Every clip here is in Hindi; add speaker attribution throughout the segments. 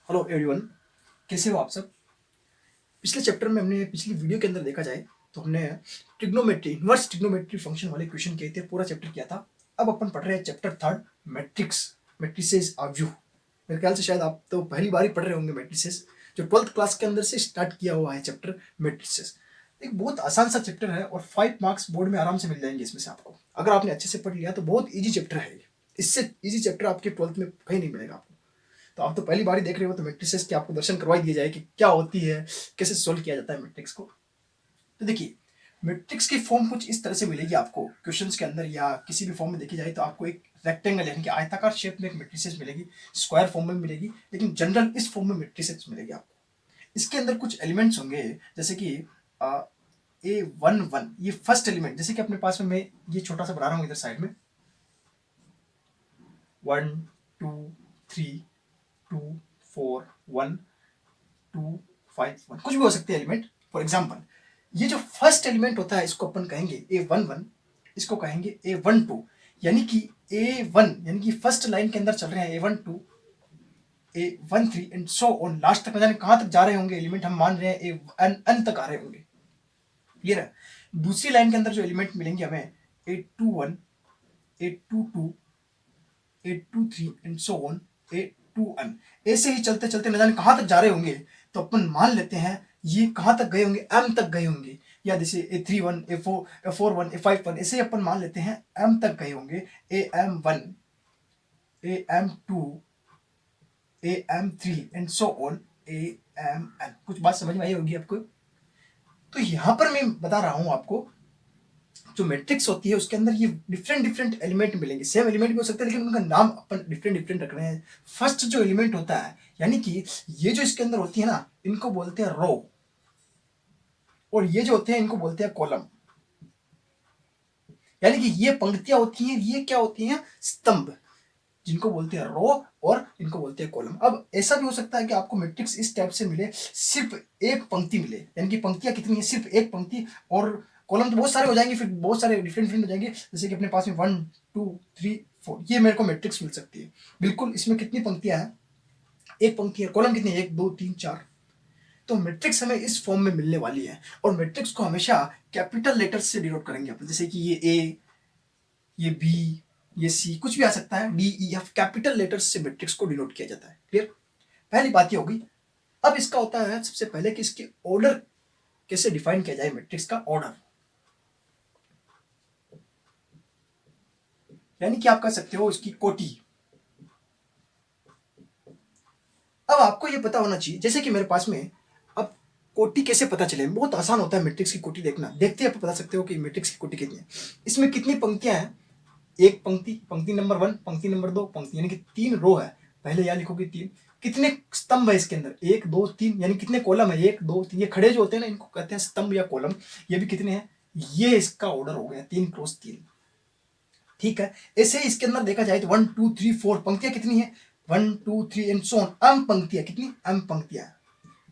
Speaker 1: हेलो एवरीवन, कैसे हो आप सब। पिछले चैप्टर में हमने पिछली वीडियो के अंदर देखा जाए तो हमने ट्रिग्नोमेट्री इनवर्स ट्रिग्नोमेट्री फंक्शन वाले क्वेश्चन किए थे, पूरा चैप्टर किया था। अब अपन पढ़ रहे हैं chapter third, matrix matrices of view. मेरे ख्याल से शायद आप तो पहली बार ही पढ़ रहे होंगे मैट्रिसेस, जो 12th क्लास के अंदर से स्टार्ट किया हुआ है चैप्टर मैट्रिसेस। एक बहुत आसान सा चैप्टर है और 5 मार्क्स बोर्ड में आराम से मिल जाएंगे इसमें से आपको, अगर आपने अच्छे से पढ़ लिया तो। बहुत ईजी चैप्टर है ये, इससे ईजी चैप्टर आपके 12th में कहीं नहीं मिलेगा आपको। तो आप तो पहली बार ही देख रहे हो तो मैट्रिसेस के आपको दर्शन करवाई दिया जाए कि क्या होती है, कैसे सोल्व किया जाता है मैट्रिक्स को। तो देखिए, मैट्रिक्स की फॉर्म कुछ इस तरह से मिलेगी आपको क्वेश्चंस के अंदर, या किसी भी फॉर्म में देखी जाए तो आपको एक रेक्टेंगल यानी कि आयताकार शेप में एक मैट्रिसेस मिलेगी, स्क्वायर फॉर्म में मिलेगी, लेकिन जनरल इस फॉर्म में मैट्रिसेस मिलेगी आपको। इसके अंदर कुछ एलिमेंट्स होंगे, जैसे कि A11, ये फर्स्ट एलिमेंट। जैसे कि अपने पास में मैं ये छोटा सा बना रहा हूँ इधर साइड में, 1 2 3 2 4 1 2 5 1, कुछ भी हो सकते हैं एलिमेंट। फॉर एग्जाम्पल, ये जो फर्स्ट एलिमेंट होता है इसको अपन कहेंगे A11, इसको कहेंगे A12, यानी कि A1 यानी कि फर्स्ट लाइन के अंदर चल रहे हैं A12, A13 and so on, last तक न जाने कहां तक जा रहे होंगे एलिमेंट, हम मान रहे हैं एन तक आ रहे होंगे। क्लियर है। दूसरी लाइन के अंदर जो एलिमेंट मिलेंगे हमें A21, A22, 823 and so on, 821, ऐसे ही चलते चलते न जाने कहां तक जा रहे होंगे। तो अपन मान लेते हैं ये कहां तक गए होंगे, एम तक गए होंगे, या जैसे A31, A41, A51, ऐसे ही अपन मान लेते हैं एम तक गए होंगे। AM1, AM2, AM3 and so on, AMN। कुछ बात समझ में आई होगी आपको। तो यहां पर मैं बता रहा हूं आपको, जो मैट्रिक्स होती है उसके अंदर ये डिफरेंट डिफरेंट एलिमेंट मिलेंगे, सेम एलिमेंट भी हो सकते हैं लेकिन उनका नाम अपन डिफरेंट डिफरेंट रख रहे हैं। फर्स्ट जो एलिमेंट होता है, यानी कि ये जो इसके अंदर होती है ना, इनको बोलते हैं रो, और ये जो होते हैं इनको बोलते हैं कॉलम। यानी कि ये पंक्तियां होती हैं, ये क्या होती हैं, स्तंभ, जिनको बोलते हैं रो, और इनको बोलते हैं कॉलम। अब ऐसा भी हो सकता है कि आपको मैट्रिक्स इस टाइप से मिले, सिर्फ एक पंक्ति मिले, यानी कि पंक्तियां कितनी है, सिर्फ एक पंक्ति, और कॉलम तो बहुत सारे हो जाएंगे, फिर बहुत सारे डिफरेंट डिफरेंट हो जाएंगे। जैसे कि अपने पास में 1 2 3 4, ये मेरे को मैट्रिक्स मिल सकती है। बिल्कुल, इसमें कितनी पंक्तियां हैं, एक पंक्ति है। कॉलम कितनी है, 1 2 3 4। तो मैट्रिक्स हमें इस फॉर्म में मिलने वाली है, और मैट्रिक्स को हमेशा कैपिटल लेटर्स से डिनोट करेंगे अपन, जैसे कि ये ए, ये बी, ये सी, कुछ भी आ सकता है, D E F, capital letters से मैट्रिक्स को डिनोट किया जाता है। क्लियर। पहली बात ये होगी। अब इसका होता है सबसे पहले कि इसके ऑर्डर कैसे डिफाइन किया जाए, मैट्रिक्स का ऑर्डर। यानी कि आप कह सकते हो इसकी कोटि। अब आपको ये पता होना चाहिए, जैसे कि मेरे पास में, अब कोटि कैसे पता चले, बहुत आसान होता है मैट्रिक्स की कोटि देखना। देखते ही आप बता सकते हो कि मैट्रिक्स की कोटि कितनी है। इसमें कितनी पंक्तियां हैं, एक पंक्ति, पंक्ति नंबर 1, पंक्ति नंबर 2, पंक्ति, यानी कि 3 रो है। पहले यहां लिखोगे 3। कितने स्तंभ है इसके अंदर, 1 2 3, यानी कितने कॉलम है, 1 2 3। ये खड़े जो होते हैं ना, इनको कहते हैं स्तंभ या कॉलम। ये भी कितने हैं, ये इसका ऑर्डर हो गया 3 × 3। ठीक है। ऐसे ही इसके अंदर देखा जाए तो 1 2 3 4, पंक्तियां कितनी है, 1 2 3 एंड सो ऑन, एम पंक्तियां, कितनी, एम पंक्तियां।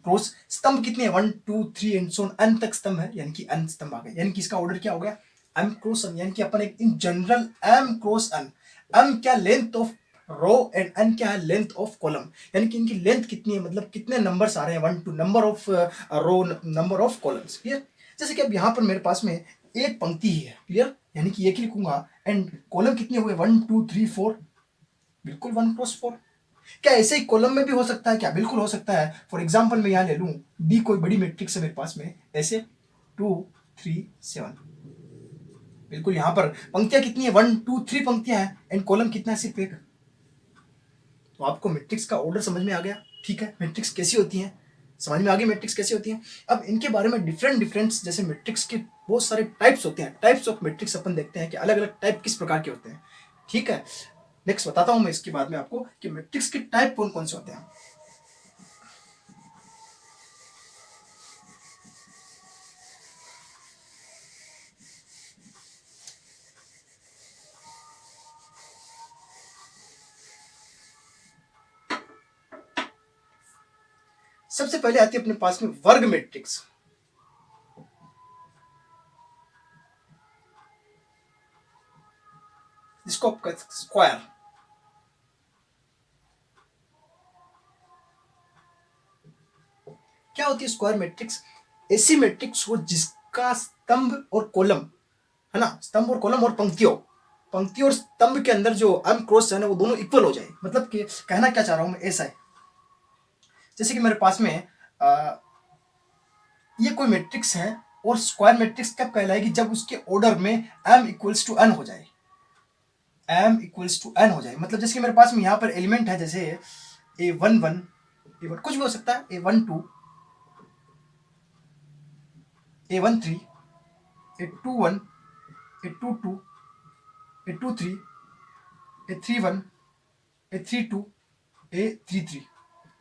Speaker 1: क्रॉस स्तंभ कितने हैं, 1 2 3 एंड सो ऑन, एन तक स्तंभ है, यानी कि एन स्तंभ आ गए। यानी कि इसका ऑर्डर क्या हो गया, एम क्रॉस एन। यानी कि अपन एक in general M cross N. M क्या, length of row, and N क्या है, लेंथ ऑफ कॉलम। यानी कि इनकी लेंथ कितनी है, मतलब कितने नंबर्स आ रहे हैं, 1 2, number of row, number of columns. Clear. जैसे कि अब यहां पर मेरे पास में एक पंक्ति ही है। क्लियर। यानी कि एक ही लिखूंगा, एंड कॉलम कितने हुए, 1 2 3 4, बिल्कुल 1 × 4। क्या ऐसे ही कॉलम में भी हो सकता है, क्या, बिल्कुल हो सकता है। फॉर एग्जाम्पल मैं यहां ले लूं डी, कोई बड़ी मैट्रिक्स है मेरे पास में, ऐसे 2 3 7, बिल्कुल यहां पर पंक्तियां कितनी है, 1 2 3 पंक्तियां हैं, एंड कॉलम कितना है, सिर्फ एक। तो आपको मैट्रिक्स का ऑर्डर समझ में आ गया। ठीक है, मैट्रिक्स कैसी होती है, समझ में आ गई मैट्रिक्स कैसी होती है। अब इनके बारे में डिफरेंट डिफरेंट, जैसे मैट्रिक्स के बहुत सारे टाइप्स होते हैं, टाइप्स ऑफ मैट्रिक्स अपन देखते हैं कि अलग अलग टाइप किस प्रकार के होते हैं। ठीक है। नेक्स्ट बताता हूं मैं इसके बाद में आपको कि मैट्रिक्स के टाइप कौन कौन से होते हैं। सबसे पहले आती है अपने पास में वर्ग मैट्रिक्स। जिसको आप कहते हैं स्क्वायर। क्या होती है स्क्वायर मैट्रिक्स? ऐसी मैट्रिक्स हो जिसका स्तंभ और कॉलम है ना, स्तंभ और कॉलम और पंक्ति और स्तंभ के अंदर जो एम क्रॉस है ना वो दोनों इक्वल हो जाए। मतलब कि कहना क्या चाह रहा हूं मैं ऐसा है, जैसे कि मेरे पास में ये कोई मैट्रिक्स है और स्क्वायर मैट्रिक्स कब कहलाएगी? जब उसके ऑर्डर में m इक्वल्स टू n हो जाए, m इक्वल्स टू n हो जाए। मतलब जैसे कि मेरे पास में यहाँ पर एलिमेंट है, जैसे a11 a1 कुछ भी हो सकता है, a12 a13 a21 a22 a23 a31 a32 a33।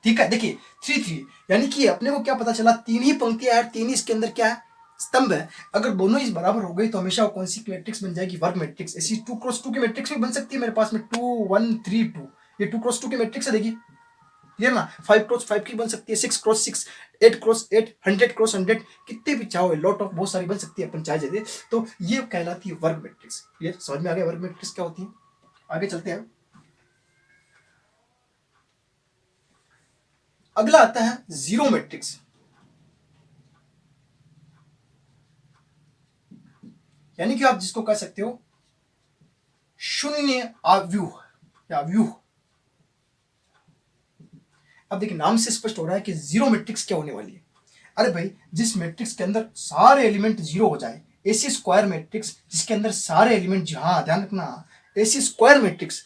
Speaker 1: ठीक है, देखिए 33 यानी कि अपने को क्या पता चला, तीन ही पंक्तियां है, तीन ही इसके अंदर क्या है, स्तंभ है। अगर दोनों इस बराबर हो गई तो हमेशा वो कौन सी मैट्रिक्स बन जाएगी? वर्ग मैट्रिक्स। ऐसी 2x2 की मैट्रिक्स भी बन सकती है मेरे पास में, 2 1 3 2, ये 2x2 की मैट्रिक्स है, देखिए क्लियर ना। 5x5 की बन सकती है, 6x6, 8x8, 100x100, कितने भी चाहो, लॉट ऑफ बहुत सारी बन सकती है, अपन चाहे जैसे। तो ये कहलाती है वर्ग मैट्रिक्स। क्लियर, समझ में आ गया वर्ग मैट्रिक्स क्या होती है? आगे चलते हैं। अगला आता है जीरो मैट्रिक्स, यानी कि आप जिसको कह सकते हो शून्य आव्यूह या व्यूह। अब देखिए नाम से स्पष्ट हो रहा है कि जीरो मैट्रिक्स क्या होने वाली है। अरे भाई, जिस मैट्रिक्स के अंदर सारे एलिमेंट जीरो हो जाए, ऐसी स्क्वायर मैट्रिक्स जिसके अंदर सारे एलिमेंट, हाँ ध्यान रखना, ऐसी स्क्वायर मैट्रिक्स।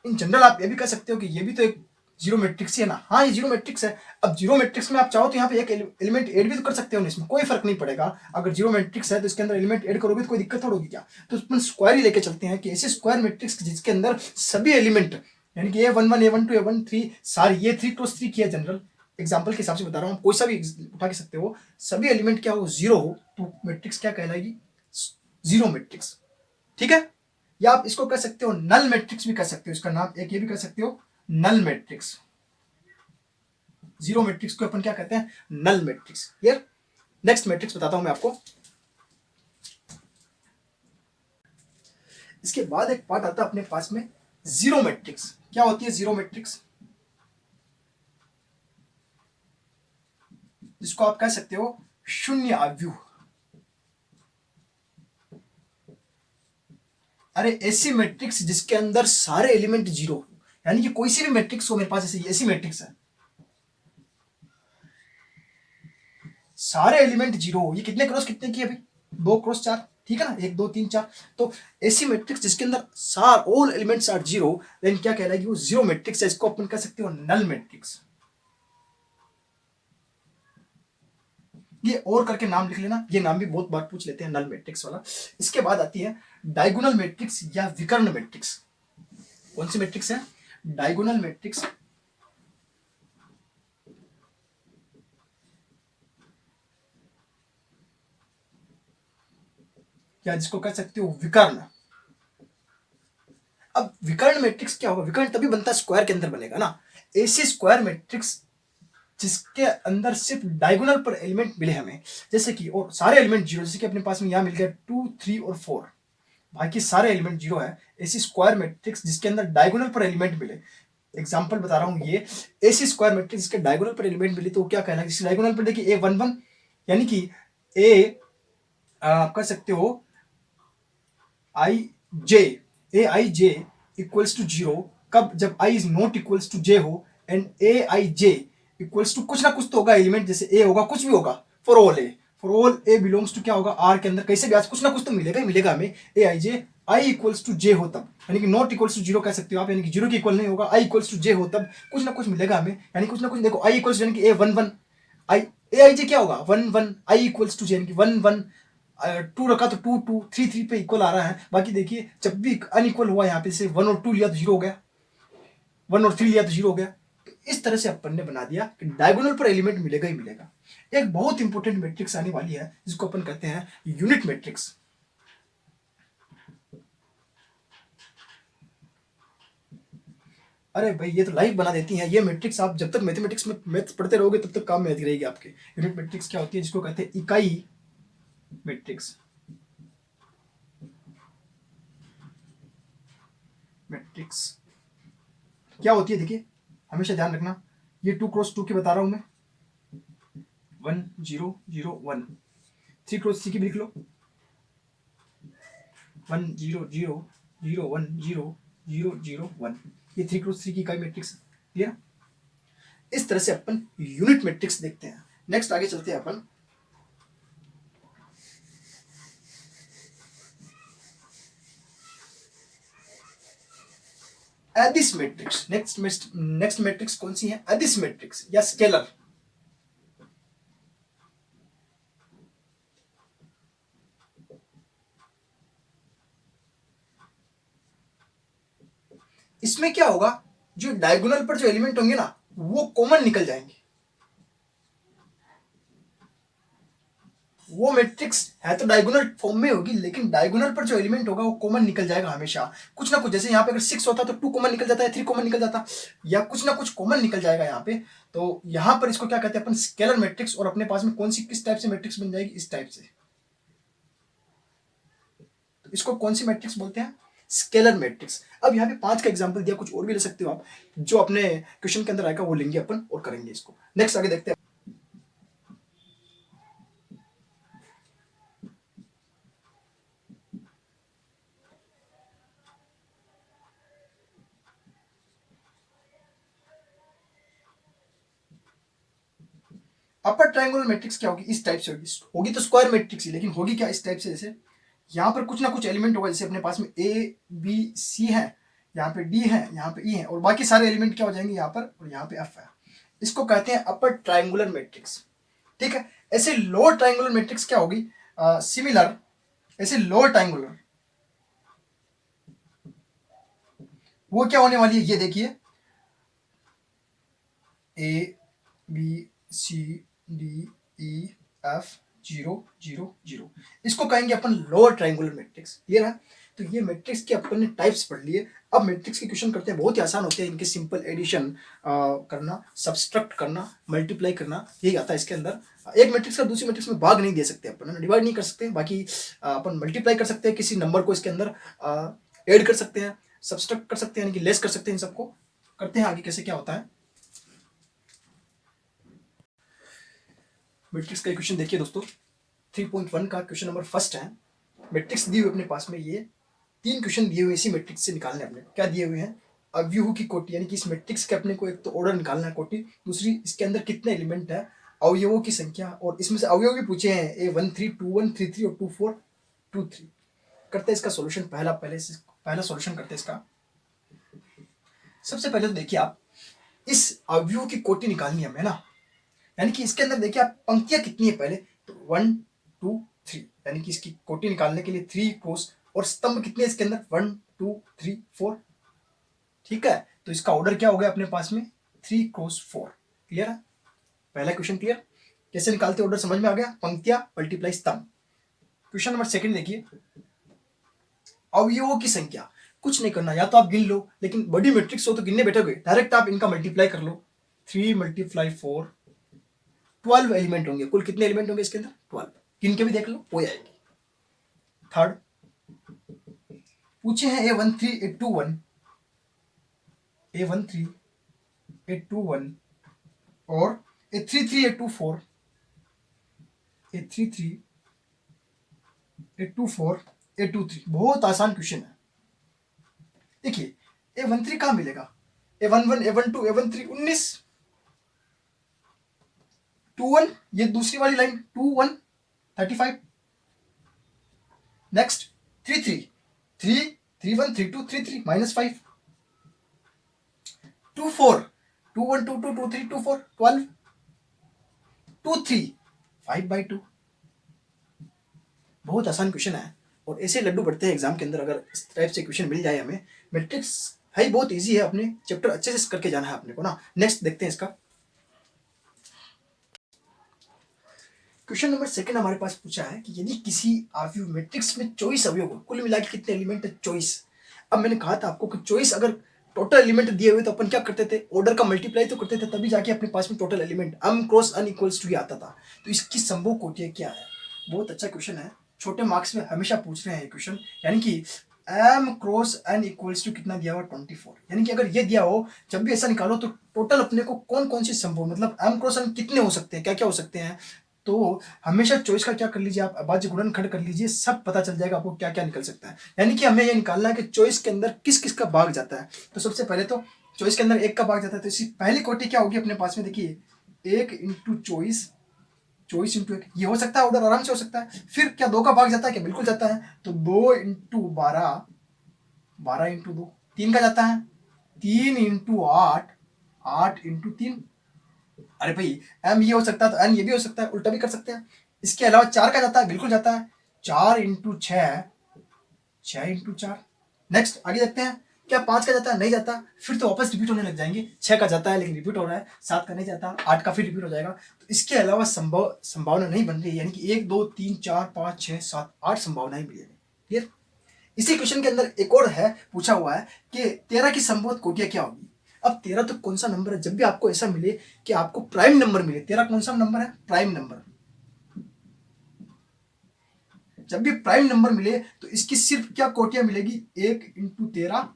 Speaker 1: इन जनरल आप ये भी कह सकते हो कि ये भी तो एक जीरो मैट्रिक्स ही है ना। हाँ, ये जीरो मैट्रिक्स है। अब जीरो मैट्रिक्स में आप चाहो तो यहाँ पे एक एलिमेंट ऐड भी तो कर सकते हो, इसमें कोई फर्क नहीं पड़ेगा। अगर जीरो मैट्रिक्स है तो इसके अंदर एलिमेंट ऐड करोगे तो कोई दिक्कत होगी क्या? तो अपन स्क्वायर ही लेके चलते हैं कि ऐसे स्क्वायर मैट्रिक्स जिसके अंदर सभी एलिमेंट, यानी कि A11 A12 A13 सारी, ये 3x3 की है, जनरल एग्जाम्पल के हिसाब से बता रहा हूँ, कोई सा भी उठा के सकते हो, सभी एलिमेंट क्या हो, जीरो हो, तो मैट्रिक्स क्या कहलाएगी? Zero matrix. ठीक है, या आप इसको कह सकते हो नल मैट्रिक्स भी कह सकते हो, इसका नाम एक ये भी कह सकते हो नल मैट्रिक्स। जीरो मैट्रिक्स को अपन क्या कहते हैं? Null matrix. Clear. Next matrix बताता हूं मैं आपको। इसके बाद एक पार्ट आता है अपने पास में जीरो मैट्रिक्स। क्या होती है जीरो मैट्रिक्स? जिसको आप कह सकते हो शून्य आव्यूह। अरे ऐसी मैट्रिक्स जिसके अंदर सारे एलिमेंट जीरो, यानी कि कोई सी भी मैट्रिक्स हो मेरे पास, ऐसी मैट्रिक्स है सारे एलिमेंट जीरो हो। ये कितने क्रॉस कितने की है अभी? 2x4, ठीक है ना, 1 2 3 4। तो ऐसी मैट्रिक्स जिसके अंदर सार all elements are zero, then क्या कहलाएगी? वो जीरो मैट्रिक्स है। इसको अपन कह सकते हो नल मैट्रिक्स। ये और करके नाम लिख लेना, ये नाम भी बहुत बार पूछ लेते हैं, नल मैट्रिक्स वाला। इसके बाद आती है डायगोनल मैट्रिक्स या विकर्ण मैट्रिक्स। कौन सी मैट्रिक्स है? डायगोनल मैट्रिक्स या जिसको कह सकते हो विकर्ण। अब विकर्ण मैट्रिक्स क्या होगा? विकर्ण तभी बनता है स्क्वायर के अंदर बनेगा ना। ऐसी स्क्वायर मैट्रिक्स जिसके अंदर सिर्फ डायगोनल पर एलिमेंट मिले हमें, जैसे कि, और सारे एलिमेंट जीरो, जैसे कि अपने पास में यहां मिल गया 2 3 और 4, बाकी सारे एलिमेंट जीरो है। ऐसी स्क्वायर मैट्रिक्स जिसके अंदर डायगोनल पर एलिमेंट मिले, एग्जांपल बता रहा हूं, ये ऐसी स्क्वायर मैट्रिक्स जिसके डायगोनल पर एलिमेंट मिले तो क्या कहना है? जिसके डायगोनल पर देखिए A11, यानी कि ए आप कह सकते हो I J, A I J equals to zero. कब? जब I is not equals to J हो, and A I J equals to कुछ ना कुछ तो होगा एलिमेंट, जैसे ए होगा, कुछ भी होगा, for all A, for all A belongs to क्या होगा? आर के अंदर कैसे भी आज कुछ ना कुछ तो मिलेगा ही मिलेगा हमें। ए I J I equals to J हो तब, यानी कि नॉट इक्वल्स टू जीरो कह सकते हो आप, यानी कि जीरो के इक्वल नहीं होगा, आई इक्वल्स टू जे हो तब कुछ ना कुछ मिलेगा हमें, यानी कुछ ना कुछ। देखो आई इक्वल्स, यानी कि A11 आई, ए आई जे क्या होगा? 1 1, आई इक्वल्स टू जे, यानी कि 1 1, 2 रखा तो 2 2, 3 3 पे इक्वल आ रहा है। बाकी देखिए जब भी अनइक्वल हुआ यहाँ पे, जैसे 1 और 2 लिया तो जीरो हो गया, 1 और 3 लिया तो जीरो हो गया। तो इस तरह से अपन ने बना दिया कि डायगोनल पर एलिमेंट मिलेगा ही मिलेगा। एक बहुत इंपॉर्टेंट मैट्रिक्स आने वाली है जिसको अपन कहते हैं यूनिट मैट्रिक्स। अरे भाई ये तो लाइफ बना देती है ये मैट्रिक्स। आप जब तक मैथमेटिक्स में मैथ्स पढ़ते रहोगे तब तक काम में आती रहेगी आपके। यूनिट मैट्रिक्स क्या होती है? जिसको कहते हैं इकाई मैट्रिक्स। मैट्रिक्स क्या होती है? देखिए हमेशा ध्यान रखना, ये 2x2 की बता रहा हूं मैं, 1001 3 क्रॉस 3 की भी लिख लो 10001001 ये 3 क्रॉस 3 की इकाई मैट्रिक्स क्लियर। इस तरह से अपन यूनिट मैट्रिक्स देखते हैं। नेक्स्ट आगे चलते हैं अपन एडिस मैट्रिक्स। नेक्स्ट मैट्रिक्स कौन सी है? एडिस मैट्रिक्स या स्केलर। इसमें क्या होगा, जो डायगोनल पर जो एलिमेंट होंगे ना वो कॉमन निकल जाएंगे। वो मैट्रिक्स है तो डायगोनल फॉर्म में होगी, लेकिन डायगोनल पर जो एलिमेंट होगा वो कॉमन निकल जाएगा हमेशा। कुछ ना कुछ, जैसे यहाँ पे अगर 6 होता तो 2 कॉमन निकल जाता है, 3 कॉमन निकल जाता, या कुछ ना कुछ कॉमन निकल जाएगा यहाँ पे। तो यहाँ पर इसको क्या कहते हैं अपन? Scalar matrix. और अपने पास में कौन सी किस टाइप से मैट्रिक्स बन जाएगी? इस टाइप से। तो इसको कौन सी मैट्रिक्स बोलते हैं? Scalar matrix. अब यहाँ पे 5 का एग्जांपल दिया, कुछ और भी ले सकते हो आप, जो अपने क्वेश्चन के अंदर आएगा वो लेंगे अपन और करेंगे इसको। नेक्स्ट आगे देखते हैं। अपर ट्रायंगुलर मैट्रिक्स क्या होगी? इस टाइप से होगी तो स्क्वायर मैट्रिक्स ही, लेकिन होगी क्या? इस टाइप से। जैसे यहाँ पर कुछ ना कुछ एलिमेंट होगा, जैसे अपने पास में ए बी सी है, यहाँ पे डी है, यहाँ पे ई है, और बाकी सारे एलिमेंट क्या हो जाएंगे यहाँ पर, और यहाँ पे एफ है। इसको कहते हैं अपर ट्रायंगुलर मैट्रिक्स। ठीक है। ऐसे लोअर ट्रायंगुलर मैट्रिक्स क्या होगी? सिमिलर। ऐसे लोअर ट्रायंगुलर वो क्या होने वाली है, ये देखिए, A B C D E F 0 0 0, इसको कहेंगे अपन लोअर ट्रायंगुलर मैट्रिक्स। क्लियर है? तो ये मैट्रिक्स के अपन ने टाइप्स पढ़ लिए। अब मैट्रिक्स के क्वेश्चन करते हैं, बहुत ही आसान होते हैं इनके। सिंपल एडिशन करना, सब्सट्रैक्ट करना, मल्टीप्लाई करना, यही आता है इसके अंदर। एक मैट्रिक्स का दूसरी मैट्रिक्स में भाग नहीं दे सकते अपन, डिवाइड नहीं कर सकते। बाकी अपन मल्टीप्लाई कर सकते हैं, किसी नंबर को इसके अंदर ऐड कर सकते हैं, सब्सट्रैक्ट कर सकते हैं, यानी कि लेस कर सकते हैं। इन सबको करते हैं आगे कैसे क्या होता है। मैट्रिक्स का क्वेश्चन देखिए दोस्तों, 3.1 का क्वेश्चन नंबर फर्स्ट है। मैट्रिक्स दी हुई अपने पास में, ये 3 क्वेश्चन दिए हुए इसी मैट्रिक्स से निकालने अपने। क्या दिए हुए हैं? अवयवों की कोटि, यानी कि इस मैट्रिक्स के अपने को एक तो ऑर्डर निकालना है, कोटि। दूसरी, इसके अंदर कितने एलिमेंट है, अवयवों की संख्या, और इसमें से अवयव भी पूछे हैं, A13 21 33 और 24 23। करते हैं इसका सॉल्यूशन। पहला सॉल्यूशन करते हैं इसका। सबसे पहले तो देखिए आप, इस अवयवों की कोटि निकालनी है हमें ना, यानी कि इसके अंदर देखिए आप पंक्तियां कितनी है पहले, तो 1 2 3, यानी कि इसकी कोटि निकालने के लिए 3 क्रॉस, और स्तंभ कितने इसके अंदर 1 2 3 4। ठीक है, तो इसका ऑर्डर क्या हो गया अपने पास में 3 क्रॉस 4। क्लियर है? पहला क्वेश्चन क्लियर। कैसे निकालते ऑर्डर समझ में आ गया, पंक्तियां मल्टीप्लाई स्तंभ। क्वेश्चन नंबर सेकंड देखिए, अवयवों की संख्या। कुछ नहीं करना, या तो आप गिन लो, लेकिन बड़ी मैट्रिक्स हो तो गिनने बैठोगे, डायरेक्ट आप इनका मल्टीप्लाई कर लो। 3 × 4 12 एलिमेंट होंगे। कुल कितने एलिमेंट होंगे इसके अंदर? 12। गिन के भी देख लो, हो जाएगी। थर्ड पूछे हैं A13 A21 A13 A21 और A33 A24 A33 A24 A23। बहुत आसान क्वेश्चन है। देखिए A13 कहां मिलेगा? A11 A12 A13 19। 21 ये दूसरी वाली लाइन 21 35। नेक्स्ट 33 3 31 32 33 -5। 24 21 22 23 24 12 23 5/2। बहुत आसान क्वेश्चन है, और ऐसे लड्डू बढ़ते हैं एग्जाम के अंदर अगर इस टाइप से क्वेश्चन मिल जाए हमें। मैट्रिक्स है बहुत इजी है, अपने चैप्टर अच्छे से करके जाना है अपने को ना। नेक्स्ट देखते हैं इसका क्वेश्चन नंबर सेकंड। हमारे पास पूछा है कि यदि किसी अवयव मैट्रिक्स में 24 अवयव हो, कुल मिला के कितने एलिमेंट है? 24। अब मैंने कहा था आपको कि 24 अगर टोटल एलिमेंट दिए हुए तो अपन क्या करते थे, ऑर्डर का मल्टीप्लाई तो करते थे, तभी जाके अपने पास में total element m cross n equals to आता था। तो इसकी संभव कोटि क्या है? बहुत अच्छा क्वेश्चन है, छोटे मार्क्स में हमेशा पूछ रहे हैं ये क्वेश्चन। यानी कि M cross N equals to कितना दिया हुआ 24, यानी कि अगर ये दिया हो जब भी ऐसा निकालो तो टोटल अपने को कौन कौन सी संभव मतलब एम क्रॉस एन कितने हो सकते हैं, क्या क्या हो सकते हैं। तो हमेशा चॉइस का क्या कर लीजिए आप, अभाज्य गुणनखंड कर लीजिए, सब पता चल जाएगा आपको क्या क्या निकल सकता है। यानी कि हमें ये निकालना है कि चॉइस के अंदर किस किस का भाग जाता है। तो सबसे पहले तो चॉइस के अंदर एक का भाग जाता है, तो इसकी पहली कोटि क्या होगी अपने पास में, देखिए 1 × चॉइस, चॉइस इंटू 1, ये हो सकता है ऑर्डर, आराम से हो सकता है। फिर क्या 2 का भाग जाता है क्या, बिल्कुल जाता है, तो 2 × 12, 12 × 2, 3 का जाता है, 3 × 8, 8 × 3। अरे भाई एम ये हो सकता है तो एन ये भी हो सकता है, उल्टा भी कर सकते हैं। इसके अलावा 4 का जाता है, बिल्कुल जाता है, 4 × 6, 6 × 4। नेक्स्ट आगे देखते हैं, क्या 5 का जाता है, नहीं जाता, फिर तो वापस रिपीट होने लग जाएंगे। 6 का जाता है लेकिन रिपीट हो रहा है, 7 का नहीं जाता, 8 का फिर रिपीट हो जाएगा। तो इसके अलावा संभावना नहीं बन रही, यानी कि 1 2 3 4 5 6 7 8 संभावनाएं मिलेगी। क्लियर। इसी क्वेश्चन के अंदर एक और है, पूछा हुआ है कि 13 की संभव कोटियां क्या होगी। अब 13 तो कौन सा नंबर है, जब भी आपको ऐसा मिले कि आपको प्राइम नंबर मिले, 13 कौन सा नंबर है, प्राइम नंबर, जब भी प्राइम नंबर मिले तो इसकी सिर्फ क्या कोटियां मिलेगी, 1 × 13,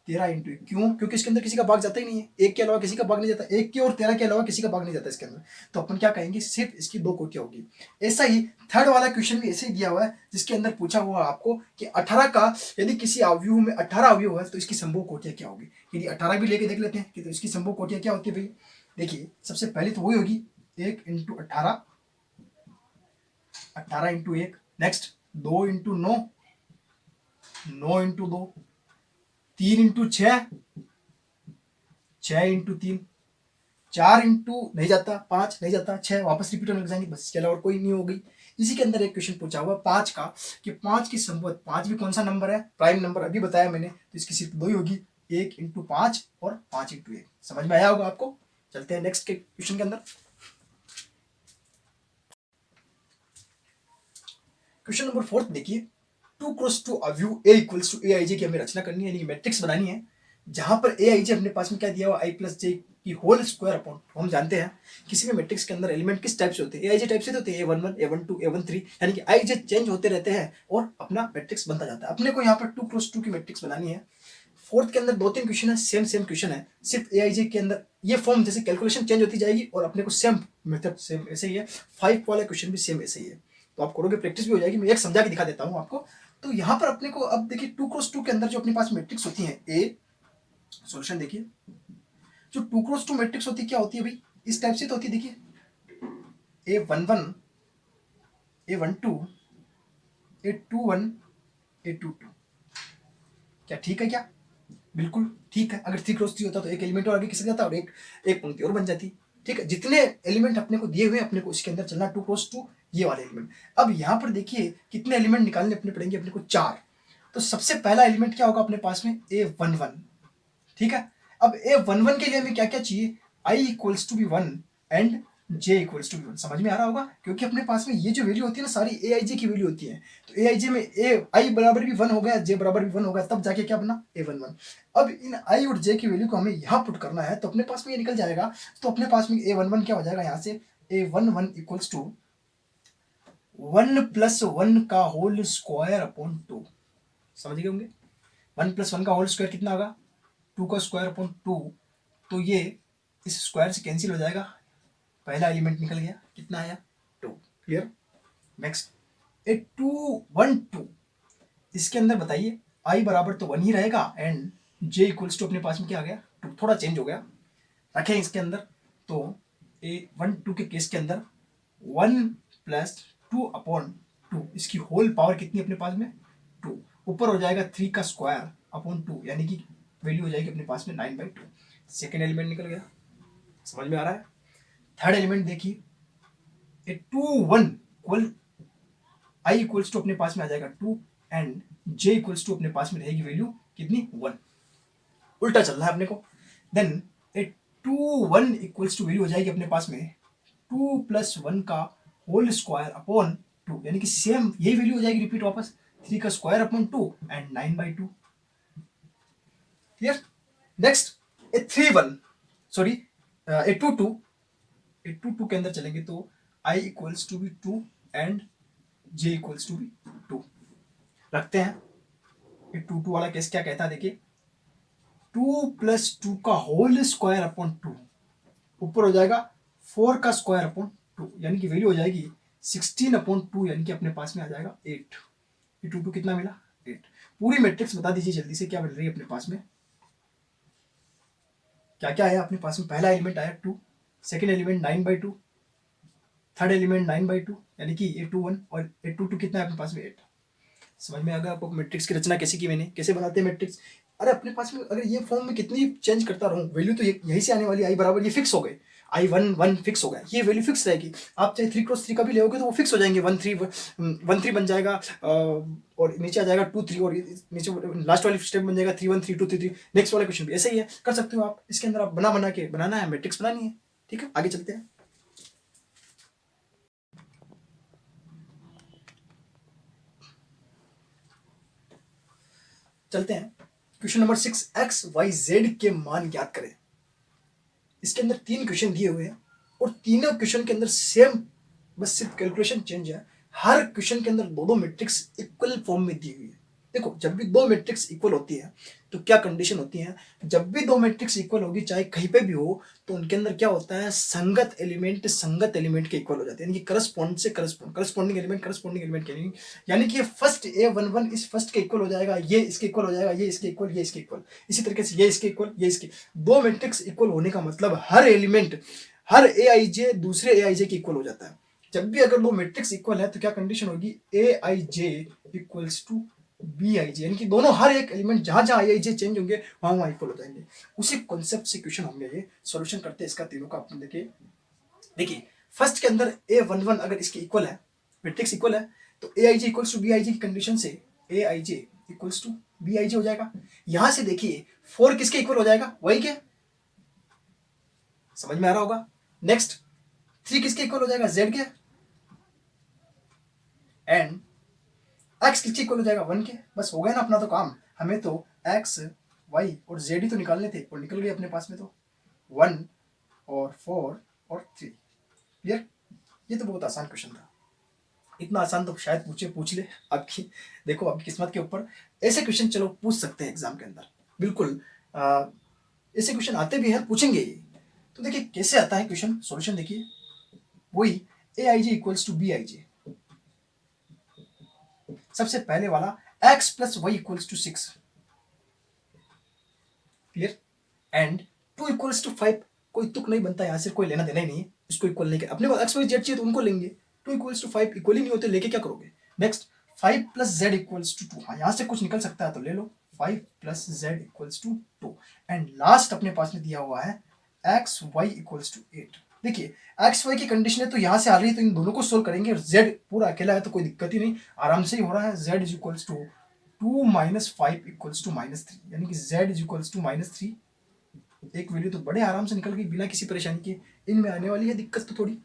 Speaker 1: 13 × 1। क्यों, क्योंकि इसके अंदर किसी का भाग जाता ही नहीं है, एक के अलावा किसी का भाग नहीं जाता, एक के और 13 के अलावा किसी का भाग नहीं जाता इसके अंदर। तो अपन क्या कहेंगे, सिर्फ इसकी 2 कोटियां होगी। ऐसा ही थर्ड वाला क्वेश्चन भी ऐसे ही दिया हुआ है, जिसके अंदर पूछा हुआ आपको कि 18 का यदि किसी अवयव में 18 अवयव है तो इसकी संभव कोटियां क्या होगी। यदि 18 भी लेके देख लेते हैं कि तो इसकी संभव कोटियां क्या होती है भाई। देखिए सबसे पहले तो वही होगी 1 × 18, 18 × 1, नेक्स्ट 2 × 9, 9 × 2, 3 × 6, 6 × 3, 4 इंटू नहीं जाता, 5 नहीं जाता, 6 वापस रिपीट होने लग जाएंगे, बस इसके अलावा और कोई नहीं होगी। इसी के अंदर एक क्वेश्चन पूछा हुआ 5 का, कि 5 की संभव, 5 भी कौन सा नंबर है, प्राइम नंबर, अभी बताया मैंने, तो इसकी सिर्फ 2 ही होगी, 1 × 5 और 5 × 1। समझ में आया होगा आपको। चलते हैं नेक्स्ट के क्वेश्चन के अंदर। क्वेश्चन नंबर 4 देखिए, 2 × 2 अवयव ए इक्वल्स टू ए आई जे की हमें रचना करनी है, यानी मैट्रिक्स बनानी है, जहां पर ए आई जे अपने पास में क्या दिया हुआ, आई प्लस जे की होल स्क्वायर अपॉन। हम जानते हैं किसी भी मैट्रिक्स के अंदर एलिमेंट किस टाइप से होते हैं, ए आई जे टाइप से होते हैं, A11, A12, A13, यानी कि आई जे चेंज होते रहते हैं और अपना मैट्रिक्स बनता जाता है। अपने को यहाँ पर 2 × 2 की मैट्रिक्स बनानी है। फोर्थ के अंदर 2-3 क्वेश्चन है, सेम सेम क्वेश्चन है, सिर्फ ए आई जे के अंदर ये फॉर्म जैसे कैलकुलेशन चेंज होती जाएगी और अपने को सेम मेथड सेम ऐसे ही है। 5 वाला क्वेश्चन भी सेम ऐसे ही है, तो आप करोगे, प्रैक्टिस भी हो जाएगी। मैं एक समझा के दिखा देता हूँ आपको। तो यहाँ पर अपने को अब देखिए 2 × 2 के अंदर जो अपने पास मैट्रिक्स होती है, ए सॉल्यूशन देखिए, जो 2 × 2 मैट्रिक्स होती है क्या होती है भाई, इस टाइप से तो होती है, देखिए A11, A12, A21, A22। क्या ठीक है क्या, बिल्कुल ठीक है। अगर 3 × 3 होता तो एक एलिमेंट और आगे खिसक जाता और एक एक पंक्ति और बन जाती। ठीक है, जितने एलिमेंट अपने को दिए हुए अपने को इसके अंदर चलना 2 × 2 ये वाले एलिमेंट। अब यहाँ पर देखिए कितने एलिमेंट निकालने अपने पड़ेंगे अपने को, 4। तो सबसे पहला एलिमेंट क्या होगा अपने पास में, A11। ठीक है, अब A11 के लिए हमें क्या क्या चाहिए, I equals to B 1 and J equals to B 1। समझ में आ रहा होगा, क्योंकि अपने पास में ये जो वैल्यू होती है ना सारी ए आई जे की वैल्यू होती है। तो ए आई जे में आई बराबर भी 1 हो गया, J बराबर भी 1 हो गया, तब जाके क्या बना, A11। अब इन I और J की वैल्यू को हमें यहाँ पुट करना है, तो अपने पास में ये निकल जाएगा। तो अपने पास में A11 क्या हो जाएगा, यहाँ से A11 इक्वल्स टू 1 + 1 का होल स्क्वायर अपॉन 2। समझ गए होंगे, 1 + 1 का होल स्क्वायर कितना होगा, 2 का स्क्वायर अपॉन 2। तो ये इस स्क्वायर से कैंसिल हो जाएगा, पहला एलिमेंट निकल गया, कितना आया, 2। क्लियर। नेक्स्ट A212, इसके अंदर बताइए I बराबर तो 1 ही रहेगा एंड J इक्वल्स टू अपने पास में क्या आ गया, 2। थोड़ा चेंज हो गया, रखें इसके अंदर। तो A12 के केस के अंदर 1 + 2 अपॉन 2, इसकी होल पावर कितनी अपने पास में, 2। ऊपर हो जाएगा 3 का स्क्वायर अपॉन 2, यानी कि वैल्यू हो जाएगी अपने पास में 9/2। सेकेंड एलिमेंट निकल गया। समझ में आ रहा है। थर्ड एलिमेंट देखिए, A21 equal I equals to अपने पास में आ जाएगा 2 एंड J इक्वल्स टू अपने पास में रहेगी वैल्यू कितनी, 1। उल्टा चलना है अपने को। Then A21 equals to value हो जाएगी अपने पास में 2 + 1 का होल स्क्वायर अपॉन 2, यानी कि सेम यही वैल्यू हो जाएगी रिपीट वापस, 3 का square upon 2 and 9/2। Clear. Next A31 sorry A22 के अंदर चलेंगे तो I इक्वल्स टू भी 2 एंड J इक्वल्स टू भी 2 रखते हैं। ये 2 2 वाला केस क्या कहता है देखिए, 2 + 2 का होल स्क्वायर अपॉन 2, ऊपर हो जाएगा 4 का स्क्वायर अपॉन 2, यानी कि वैल्यू हो जाएगी 16/2, यानी कि अपने पास में आ जाएगा 8। ये 2 2 कितना मिला 8। पूरी मैट्रिक्स बता दीजिए जल्दी से क्या मिल रही है अपने पास में, क्या क्या आया अपने पास में। पहला एलिमेंट आया 2, सेकेंड एलिमेंट 9/2, थर्ड एलिमेंट 9/2, यानी कि ये 2 1 और ये 2 2 कितना है अपने पास में 8। समझ में आ गया आपको मैट्रिक्स की रचना कैसे की मैंने, कैसे बनाते हैं मैट्रिक्स। अरे अपने पास में अगर ये फॉर्म में कितनी चेंज करता रहूं, वैल्यू तो यहीं से आने वाली, आई बराबर ये फिक्स हो गए, आई 1 1 फिक्स हो गया, ये वैल्यू फिक्स रहेगी। आप चाहे 3 × 3 का भी लेोगे तो वो फिक्स हो जाएंगे, 1 3 1 3 बन जाएगा, और नीचे आ जाएगा 2 3, और नीचे लास्ट वाली स्टेप बन जाएगा 3 1 3 2 3 3। नेक्स्ट वाला क्वेश्चन भी ऐसे ही है, कर सकते हो आप। इसके अंदर आप बना के बनाना है, मैट्रिक्स बनानी है। ठीक है, आगे चलते हैं। चलते हैं question number 6, X Y Z के मान ज्ञात करें। इसके अंदर 3 क्वेश्चन दिए हुए हैं और तीनों क्वेश्चन के अंदर सेम, बस सिर्फ कैलकुलेशन चेंज है। हर क्वेश्चन के अंदर दो दो मैट्रिक्स इक्वल फॉर्म में दी हुई है। देखो जब भी दो मैट्रिक्स इक्वल होती है तो क्या कंडीशन होती है, जब भी दो मैट्रिक्स इक्वल होगी चाहे कहीं पे भी हो, तो उनके अंदर क्या होता है, संगत एलिमेंट के इक्वल हो जाते हैं, यानी कि करस्पॉन्ड से करस्पॉन्डिंग एलिमेंट के, यानी कि फर्स्ट A11 इस फर्स्ट के इक्वल हो जाएगा, ये इसके इक्वल हो जाएगा, ये इसके इक्वल, ये इसके इक्वल, इसी तरीके से ये इसके इक्वल, ये इसके। दो मैट्रिक्स इक्वल होने का मतलब हर एलिमेंट, हर Aij दूसरे Aij के इक्वल हो जाता है। जब भी अगर दो मैट्रिक्स इक्वल है तो क्या कंडीशन होगी, Aij इक्वल्स टू Bij, यानी कि दोनों हर एक एलिमेंट जहां जहां Aij चेंज होंगे वहां वहां इक्वल हो जाएंगे। उसी कॉन्सेप्ट से क्वेश्चन होंगे ये, सॉल्यूशन करते हैं इसका तीनों का। अपन देखिए फर्स्ट के अंदर A11 अगर इसके इक्वल है, मैट्रिक्स इक्वल है, तो Aij इक्वल्स टू Bij की कंडीशन से Aij इक्वल्स टू Bij हो जाएगा। यहां से देखिए 4 किसके इक्वल हो जाएगा, वही के, समझ में आ रहा होगा। नेक्स्ट 3 किसके इक्वल हो जाएगा, Z के, एंड x किसके इक्वल हो जाएगा, 1 के। बस हो गया ना अपना तो काम। हमें तो x y और z ही तो निकालने थे और निकल गए अपने पास में, तो 1 और 4 और 3। क्लियर, ये तो बहुत आसान क्वेश्चन था। इतना आसान तो शायद पूछ ले आपकी, देखो आपकी किस्मत के ऊपर। ऐसे क्वेश्चन चलो पूछ सकते हैं एग्जाम के अंदर, बिल्कुल ऐसे क्वेश्चन आते भी हैं, पूछेंगे ये। तो देखिए कैसे आता है क्वेश्चन, सॉल्यूशन देखिए, वही Aij इक्वल्स टू Bij। सबसे पहले वाला x plus Y equals to 6, clear, and 2 equals to 5। कोई तुक नहीं बनता यहां से, कोई लेना देना ही नहीं है इसको इक्वल लेके। अपने को x y z चाहिए तो उनको लेंगे, 2 इक्वल्स टू 5 इक्वल ही नहीं होते, लेके क्या करोगे। Next 5 plus z equals to 2, हाँ यहां से कुछ निकल सकता है तो ले लो, 5 plus z equals to 2। And last अपने पास में दिया हुआ है x y इक्वल्स टू 8। देखिए एक्स वाई की कंडीशन है तो यहां से आ रही है, तो इन दोनों को सोल्व करेंगे, और z पूरा अकेला है तो कोई दिक्कत ही नहीं, आराम से ही हो रहा है। z is equals to 2 - 5 equals to -3, यानी कि z इज इक्वल्स टू -3। एक वैल्यू तो बड़े आराम से निकल गई बिना किसी परेशानी के। इनमें आने वाली है दिक्कत तो थोड़ी,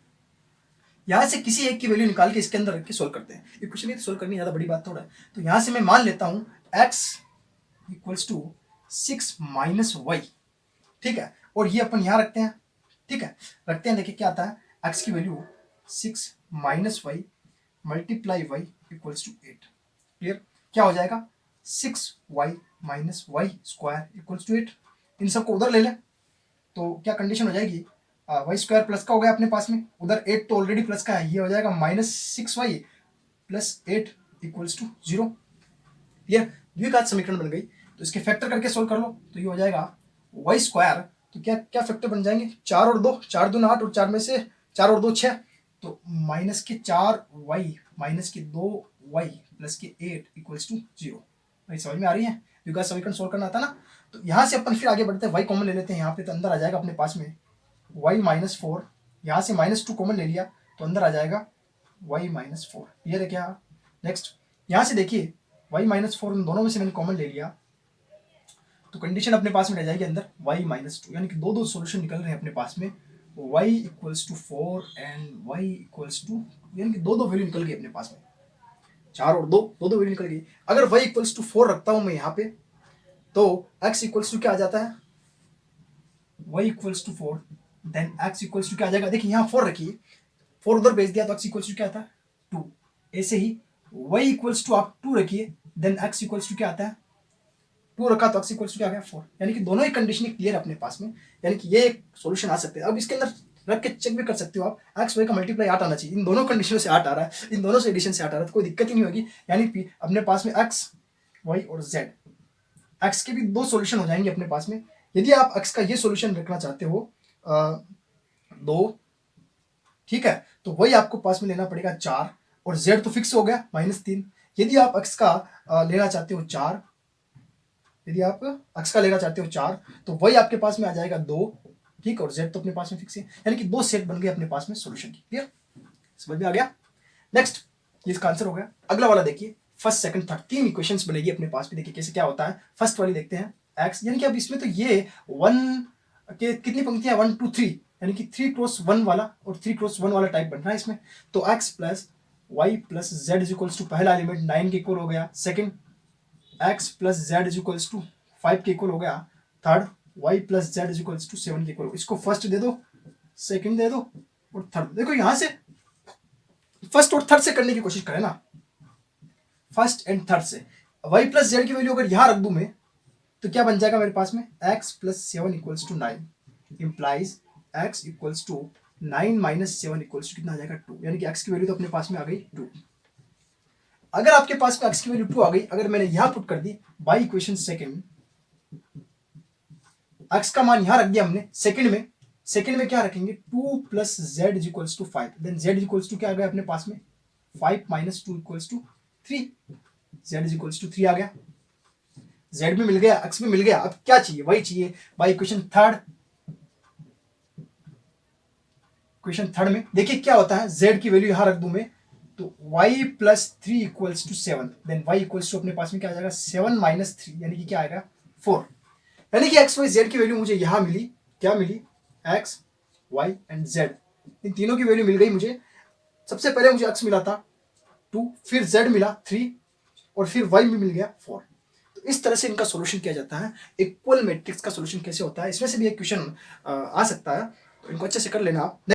Speaker 1: यहां से किसी एक की वैल्यू निकाल के इसके अंदर रख के सोल्व करते हैं। ये कुछ नहीं सोल्व करनी, ज्यादा बड़ी बात थोड़ा है। तो यहां से मैं मान लेता हूं x इक्वल्स टू 6 - y, ठीक है, और ये अपन यहां रखते हैं, ठीक है, रखते हैं। देखिए क्या आता है, x की value 6 - y multiply y equals to 8। Clear, क्या हो जाएगा, 6y - y square equals to 8। इन सबको उधर ले लें तो क्या कंडीशन हो जाएगी, वाई स्क्वायर प्लस का हो गया अपने पास में, उधर 8 तो ऑलरेडी प्लस का है, ये हो जाएगा -6y plus 8 equals to 0। Clear, द्विघात समीकरण बन गई। तो इसके फैक्टर करके सोल्व कर लो, तो ये हो जाएगा वाई स्क्वायर, तो क्या क्या फैक्टर बन जाएंगे, 4 और 2, 4 दूना 8 और 4 में से 4 और 2 6, तो -4y माइनस के 2y प्लस के 8 इक्वल्स टू 0। भाई समझ में आ रही है, द्विघात समीकरण सोल्व करना आता ना। तो यहाँ से अपन फिर आगे बढ़ते हैं, y कॉमन ले लेते हैं यहाँ पे, तो अंदर आ जाएगा अपने पास में y -4, यहाँ से -2 कॉमन ले लिया तो अंदर आ जाएगा y -4। क्लियर है क्या। नेक्स्ट यहाँ से देखिए y -4 इन दोनों में से मैंने कॉमन ले लिया, तो कंडीशन अपने पास में रह जाएगी अंदर y -2, यानी कि दो दो सोल्यूशन निकल रहे हैं अपने पास में, y equals to 4 and y equals to, यानी कि दो दो वैल्यू निकल गई अपने पास में, 4 और 2 दो दो वैल्यू निकल गई। अगर y इक्वल्स टू 4 रखता हूं मैं यहाँ पे, तो x इक्वल्स टू क्या आ जाता है, y equals to 4, then x equals to क्या आ जाएगा, देखिए यहाँ 4 रखिए, 4 उधर भेज दिया तो x इक्वल्स टू क्या आता है 2। ऐसे ही y इक्वल्स टू आप 2 रखिए, देन x इक्वल्स टू क्या आता है 2 रखा तो x इक्वल्स टू क्या आ गया 4, यानी कि दोनों ही कंडीशन क्लियर है अपने पास में, यानी कि ये एक सोल्यूशन आ सकते हैं। अब इसके अंदर रख के चेक भी कर सकते हो आप, एक्स वाई का मल्टीप्लाई 8 आना चाहिए, इन दोनों कंडीशनों से 8 आ रहा है, इन दोनों से एडिशन से 8 आ रहा है, तो कोई दिक्कत ही नहीं होगी। यानी अपने पास में एक्स वाई और जेड, एक्स के भी 2 सॉल्यूशन हो जाएंगे अपने पास में। यदि आप एक्स का ये सॉल्यूशन रखना चाहते हो 2, ठीक है, तो वही आपको पास में लेना पड़ेगा 4, और जेड तो फिक्स हो गया -3। यदि आप एक्स का लेना चाहते हो 4, यदि आप एक्स का लेना चाहते हो 4, तो वही आपके पास में आ जाएगा 2, ठीक, और जेड तो अपने पास में फिक्स है, यानी कि 2 सेट बन गए अपने पास में सॉल्यूशन की। क्लियर, समझ में आ गया। नेक्स्ट, ये इसका आंसर हो गया। अगला वाला देखिए, फर्स्ट सेकंड थर्ड 3 इक्वेशंस बनेगी अपने पास में। देखिए कैसे क्या होता है। फर्स्ट वाली देखते हैं, एक्स, यानी कि अब इसमें तो ये 1 के कितनी पंक्तियां 1 2 3, यानी कि 3 क्रॉस 1 वाला और 3 क्रॉस 1 वाला टाइप बन रहा है इसमें। तो X plus Y plus Z is equals to पहला एलिमेंट 9 के इक्वल हो गया, second X plus Z is equals to 5 के इक्वल हो गया, third Y plus Z is equals to 7 के इक्वल। इसको फर्स्ट दे दो, सेकंड दे दो और थर्ड। देखो यहां से फर्स्ट और थर्ड से करने की कोशिश करें ना, फर्स्ट एंड थर्ड से। वाई प्लस जेड की वैल्यू अगर यहां रख दूं मैं, तो क्या बन जाएगा मेरे पास में, X plus 7 equals to 9 implies X equals to 9 minus 7 equals to कितना आ जाएगा 2, यानी कि एक्स की वैल्यू तो अपने पास में आ गई 2। अगर आपके पास में एक्स की वैल्यू 2 आ गई, अगर मैंने यहां पुट कर दी बाई इक्वेशन सेकंड, एक्स का मान यहां रख दिया हमने सेकंड में क्या रखेंगे 2 plus Z is equals to 5, then Z is equals to क्या आ गया अपने पास में 5 minus 2 equals to 3, Z is equals to 3 आ गया। जेड भी मिल गया, एक्स भी मिल गया, अब क्या चाहिए, वही चाहिए by equation third. Equation third में देखिए क्या होता है, जेड की वैल्यू यहां रख दूं मैं, तो y plus 3 equals to 7, then y equals to अपने पास में क्या आ जाएगा 7 माइनस 3, यानी कि क्या आएगा 4, यानी कि एक्स वाई जेड की वैल्यू मुझे यहां मिली, क्या मिली, एक्स वाई एंड जेड, इन तीनों की वैल्यू मिल गई मुझे। सबसे पहले मुझे एक्स मिला था 2, फिर जेड मिला 3, और फिर वाई भी मिल गया 4। तो इस तरह से इनका सॉल्यूशन किया जाता है। इक्वल मैट्रिक्स का सॉल्यूशन कैसे होता है, इसमें से भी एक क्वेश्चन आ सकता है, तो इनको अच्छे से कर लेना आप।